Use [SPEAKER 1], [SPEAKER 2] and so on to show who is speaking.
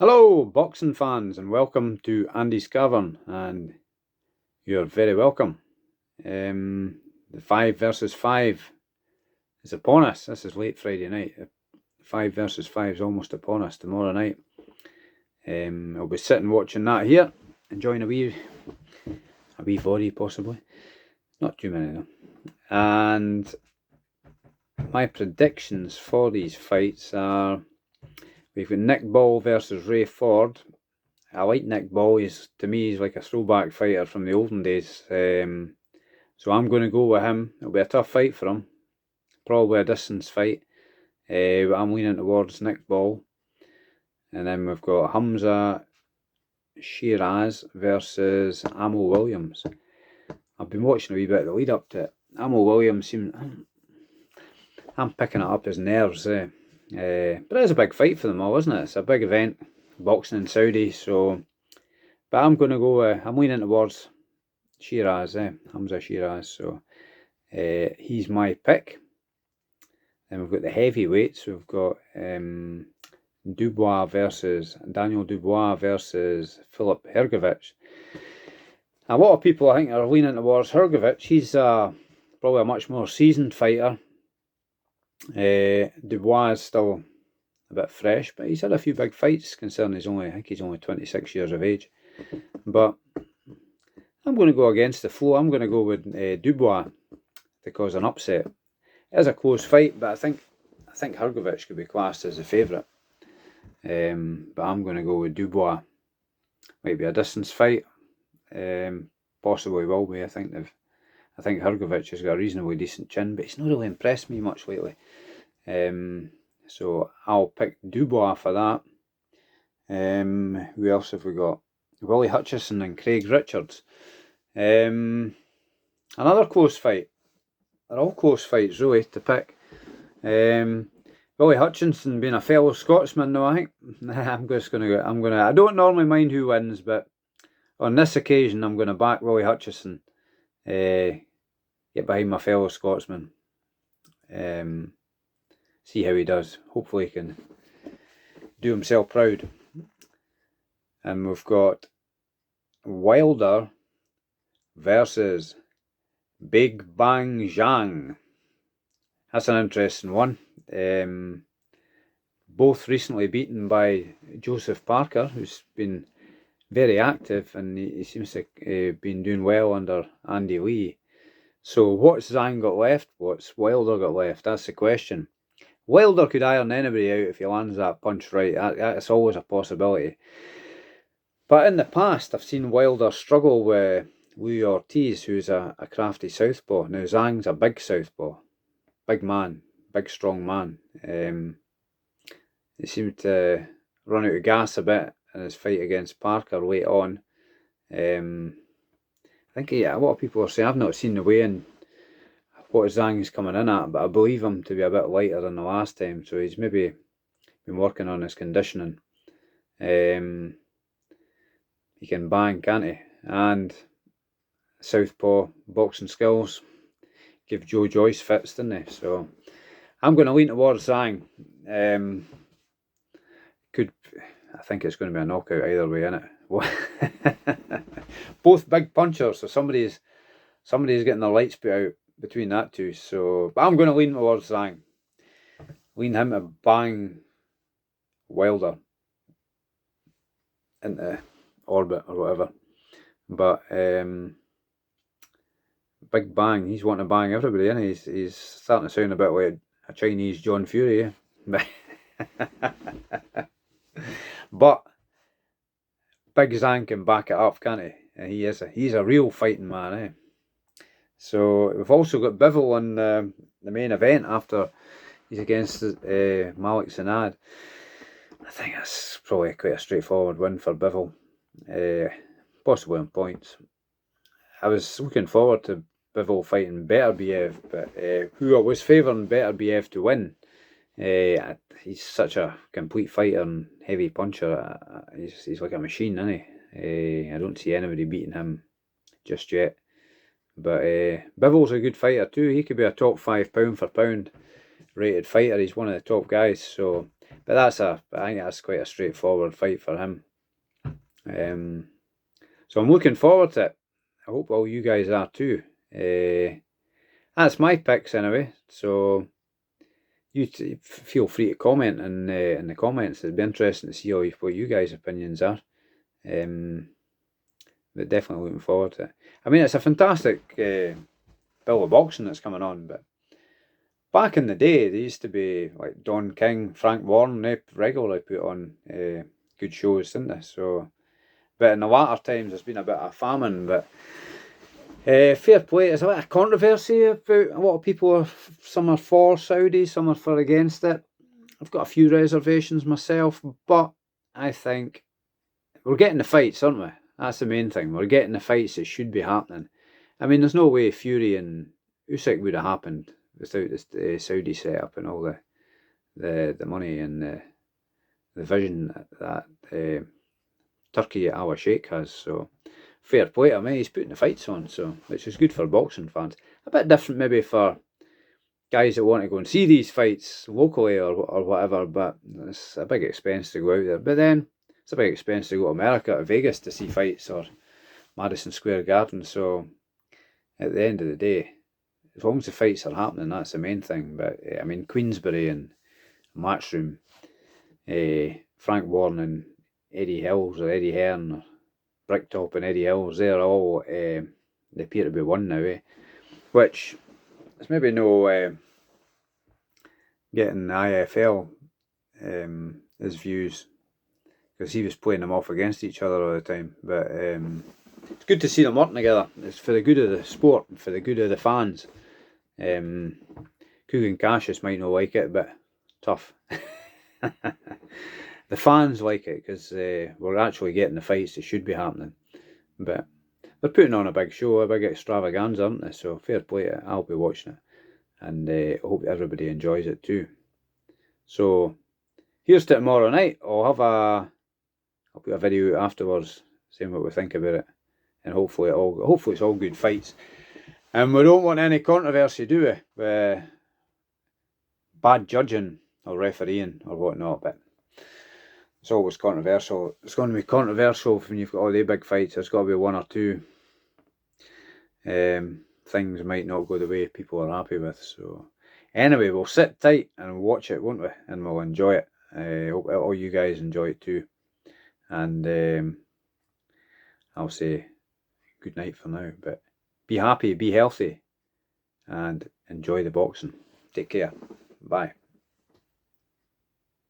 [SPEAKER 1] Hello boxing fans and welcome to Andy sCavern, and you're very welcome. The 5 versus 5 is upon us. This is late Friday night. 5 versus 5 is almost upon us tomorrow night. I'll be sitting watching that here, enjoying a wee body possibly. Not too many though. And my predictions for these fights are, we've got Nick Ball versus Ray Ford. I like Nick Ball. To me, he's like a throwback fighter from the olden days. So I'm going to go with him. It'll be a tough fight for him. Probably a distance fight. But I'm leaning towards Nick Ball. And then we've got Hamza Shiraz versus Amo Williams. I've been watching a wee bit of the lead up to it. Amo Williams seems... I'm picking it up his nerves. But it's a big fight for them all, isn't it? It's a big event. Boxing in Saudi, so... But I'm going to go... I'm leaning towards Shiraz, Hamza Shiraz, so he's my pick. Then we've got the heavyweights. We've got Daniel Dubois versus Filip Hrgović. A lot of people, I think, are leaning towards Hrgović. He's probably a much more seasoned fighter. Dubois is still a bit fresh, but he's had a few big fights, considering I think he's only 26 years of age. But I'm going to go against the flow. I'm going to go with Dubois to cause an upset. It is a close fight, but I think Hrgović could be classed as the favourite. But I'm going to go with Dubois. Might be a distance fight. Possibly will be. I think Hrgović has got a reasonably decent chin, but he's not really impressed me much lately. So I'll pick Dubois for that. Who else have we got? Willie Hutchison and Craig Richards. Another close fight. They're all close fights really to pick. Willie Hutchinson being a fellow Scotsman though, I think I don't normally mind who wins, but on this occasion I'm going to back Willie Hutchison. Get behind my fellow Scotsman. See how he does. Hopefully he can do himself proud. And we've got Wilder versus Big Bang Zhang. That's an interesting one. Both recently beaten by Joseph Parker, who's been very active, and he seems to have been doing well under Andy Lee. So what's Zhang got left? What's Wilder got left? That's the question. Wilder could iron anybody out if he lands that punch right. That's always a possibility. But in the past, I've seen Wilder struggle with Louis Ortiz, who's a crafty southpaw. Now Zhang's a big southpaw. Big man. Big strong man. He seemed to run out of gas a bit in his fight against Parker late on. I think a lot of people are saying, I've not seen the weigh-in, what Zhang's coming in at, but I believe him to be a bit lighter than the last time, so he's maybe been working on his conditioning. He can bang, can't he? And southpaw boxing skills give Joe Joyce fits, didn't they? So I'm going to lean towards Zhang. I think it's going to be a knockout either way, innit? Both big punchers, so somebody's getting their lights put out between that two. So, but I'm going to lean towards Zhang. Lean him to bang Wilder into orbit or whatever. But Big Bang, he's wanting to bang everybody, and he's starting to sound a bit like a Chinese John Fury. But Big Zhang can back it up, can't he? And he's a real fighting man, eh? So we've also got Bivol on the main event after he's against Malik Sanad. I think that's probably quite a straightforward win for Bivol, possibly on points. I was looking forward to Bivol fighting Beterbiev, but who I was favouring Beterbiev to win. He's such a complete fighter and heavy puncher. He's like a machine, isn't he? I don't see anybody beating him just yet. But Bivol's a good fighter too. He could be a top 5 pound for pound rated fighter. He's one of the top guys. So, but I think that's quite a straightforward fight for him. So I'm looking forward to it. I hope all you guys are too. That's my picks anyway. So you feel free to comment in the comments. It'd be interesting to see what you guys' opinions are. But definitely looking forward to it. I mean, it's a fantastic bill of boxing that's coming on, but back in the day, they used to be like Don King, Frank Warren, they regularly put on good shows, didn't they? So, but in the latter times, there's been a bit of a famine, but fair play. There's a bit of controversy about a lot of people. Some are for Saudi, some are for against it. I've got a few reservations myself, but I think we're getting the fights, aren't we? That's the main thing. We're getting the fights that should be happening. I mean, there's no way Fury and Usyk would have happened without the Saudi setup and all the money and the vision that Turkey Al Sheikh has. So fair play to him. He's putting the fights on, so which is good for boxing fans. A bit different maybe for guys that want to go and see these fights locally or whatever, but it's a big expense to go out there. But then it's a big expense to go to America, to Vegas to see fights, or Madison Square Garden. So at the end of the day, as long as the fights are happening, that's the main thing. But I mean, Queensberry and Matchroom, Frank Warren and Eddie Hills or Eddie Hearn or Bricktop and Eddie Hills, they're all they appear to be one now, which is maybe no getting the IFL his views, because he was playing them off against each other all the time. But it's good to see them working together. It's for the good of the sport and for the good of the fans. Kugan Cassius might not like it, but tough. The fans like it because we're actually getting the fights that should be happening. But they're putting on a big show, a big extravaganza, aren't they? So fair play to it. I'll be watching it. And I hope everybody enjoys it too. So here's to tomorrow night. I'll put a video afterwards saying what we think about it. And hopefully it's all good fights. And we don't want any controversy, do we? Bad judging or refereeing or whatnot, but it's always controversial. It's going to be controversial when you've got all the big fights. There's got to be one or two things might not go the way people are happy with. So anyway, we'll sit tight and watch it, won't we? And we'll enjoy it. I hope all you guys enjoy it too. And I'll say good night for now. But be happy, be healthy, and enjoy the boxing. Take care. Bye.